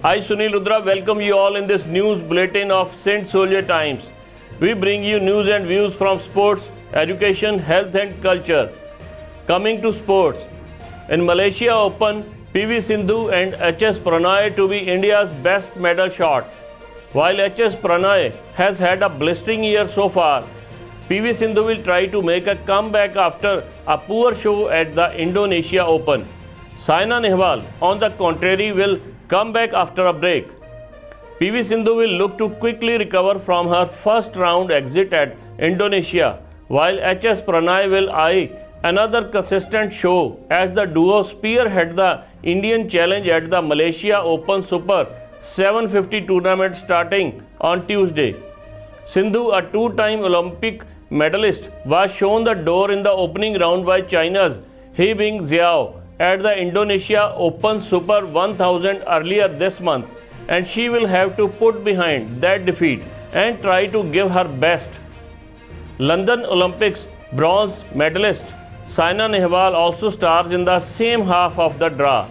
I, Sunil Rudra, welcome you all in this news bulletin of Saint Soldier Times. We bring you news and views from sports, education, health and culture. Coming to sports, in Malaysia Open, PV Sindhu and HS Pranay to be India's best medal shot. While HS Pranay has had a blistering year so far, PV Sindhu will try to make a comeback after a poor show at the Indonesia Open. Saina Nehwal, on the contrary, will come back after a break. PV Sindhu will look to quickly recover from her first round exit at Indonesia, while HS Pranay will eye another consistent show as the duo spearhead the Indian challenge at the Malaysia Open Super 750 tournament starting on Tuesday. Sindhu, a two-time Olympic medalist, was shown the door in the opening round by China's He Bing Xiao at the Indonesia Open Super 1000 earlier this month, and she will have to put behind that defeat and try to give her best. London Olympics bronze medalist Saina Nehwal also stars in the same half of the draw.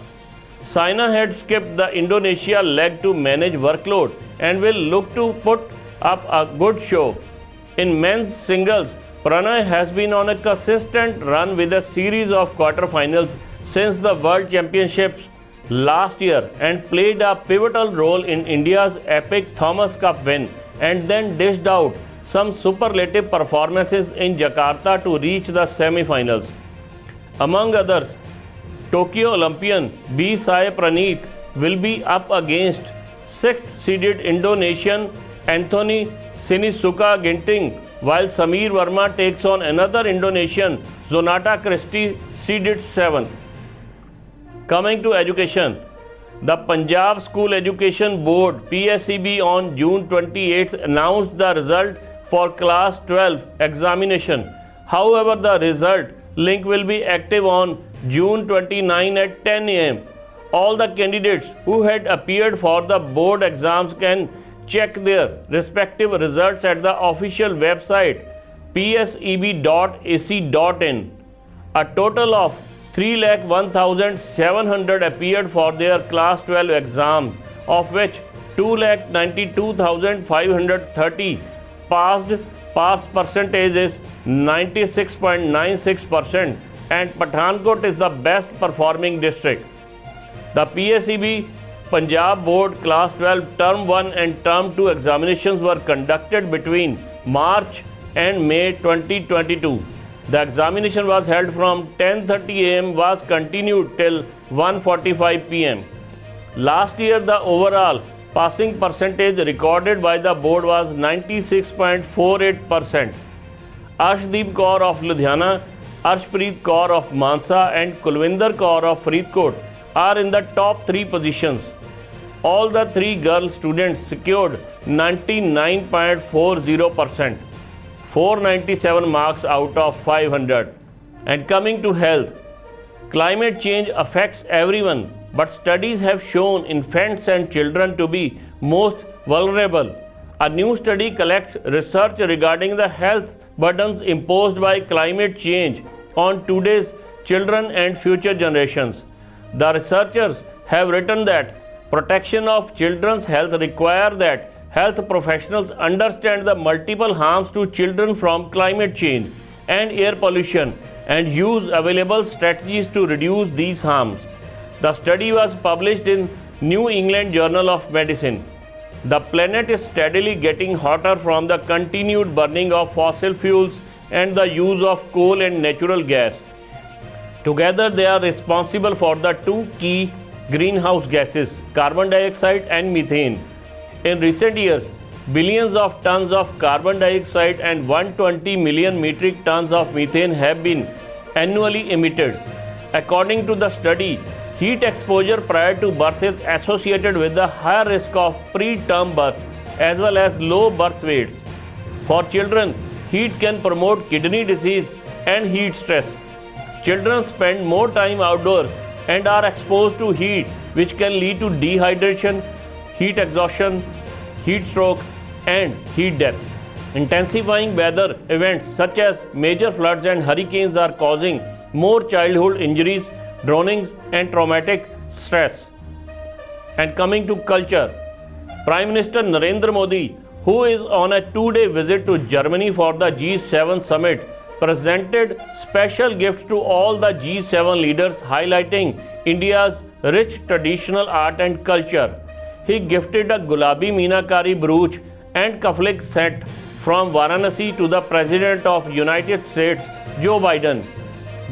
Saina had skipped the Indonesia leg to manage workload and will look to put up a good show. In men's singles, Pranay has been on a consistent run with a series of quarterfinals since the World Championships last year and played a pivotal role in India's epic Thomas Cup win and then dished out some superlative performances in Jakarta to reach the semi-finals. Among others, Tokyo Olympian B. Sai Praneeth will be up against 6th-seeded Indonesian Anthony Sinisuka Ginting, while Samir Verma takes on another Indonesian, Zonata Christie, seeded 7th. Coming to education, the Punjab School Education Board PSEB on June 28th announced the result for Class 12 examination. However, the result link will be active on June 29 at 10 am. All the candidates who had appeared for the board exams can check their respective results at the official website pseb.ac.in. A total of 3,01,700 appeared for their Class 12 exam, of which 2,92,530 passed. Pass percentage is 96.96%, and Pathankot is the best performing district. The PSEB Punjab Board Class 12 Term 1 and Term 2 examinations were conducted between March and May 2022. The examination was held from 10:30 am was continued till 1:45 pm. Last year, the overall passing percentage recorded by the board was 96.48%. Arshdeep Kaur of Ludhiana, Arshpreet Kaur of Mansa and Kulwinder Kaur of Faridkot are in the top 3 positions. All the 3 girl students secured 99.40%, 497 marks out of 500. And coming to health, climate change affects everyone, but studies have shown infants and children to be most vulnerable. A new study collects research regarding the health burdens imposed by climate change on today's children and future generations. The researchers have written that protection of children's health requires that health professionals understand the multiple harms to children from climate change and air pollution and use available strategies to reduce these harms. The study was published in New England Journal of Medicine. The planet is steadily getting hotter from the continued burning of fossil fuels and the use of coal and natural gas. Together, they are responsible for the 2 key greenhouse gases, carbon dioxide and methane. In recent years, billions of tons of carbon dioxide and 120 million metric tons of methane have been annually emitted. According to the study, heat exposure prior to birth is associated with the higher risk of preterm births as well as low birth weights. For children, heat can promote kidney disease and heat stress. Children spend more time outdoors and are exposed to heat, which can lead to dehydration, heat exhaustion, heat stroke, and heat death. Intensifying weather events such as major floods and hurricanes are causing more childhood injuries, drownings, and traumatic stress. And coming to culture, Prime Minister Narendra Modi, who is on a 2-day visit to Germany for the G7 summit, presented special gifts to all the G7 leaders, highlighting India's rich traditional art and culture. He gifted a Gulabi Meenakari brooch and cufflink set from Varanasi to the President of United States, Joe Biden.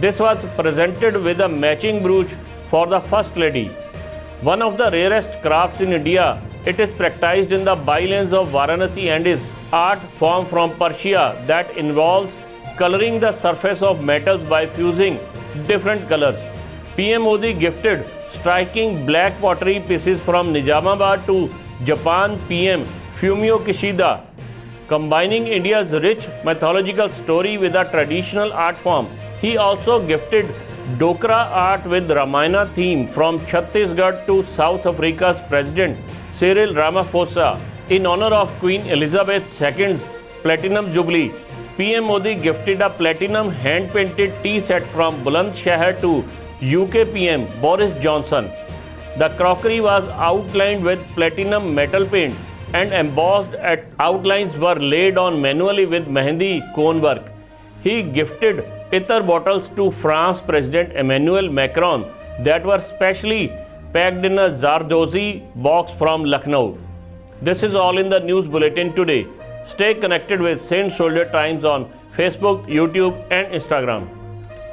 This was presented with a matching brooch for the First Lady. One of the rarest crafts in India, it is practiced in the bylands of Varanasi and is art form from Persia that involves coloring the surface of metals by fusing different colors. PM Modi gifted striking black pottery pieces from Nizamabad to Japan PM Fumio Kishida, combining India's rich mythological story with a traditional art form. He also gifted Dokra art with Ramayana theme from Chhattisgarh to South Africa's President Cyril Ramaphosa in honor of Queen Elizabeth II's Platinum Jubilee. PM Modi gifted a platinum hand-painted tea set from Bulandshahr to UK PM Boris Johnson. The crockery was outlined with platinum metal paint and embossed outlines were laid on manually with mehendi cone work. He gifted ether bottles to France President Emmanuel Macron that were specially packed in a Zardozi box from Lucknow. This is all in the news bulletin today. Stay connected with Saint Soldier Times on Facebook, YouTube and Instagram.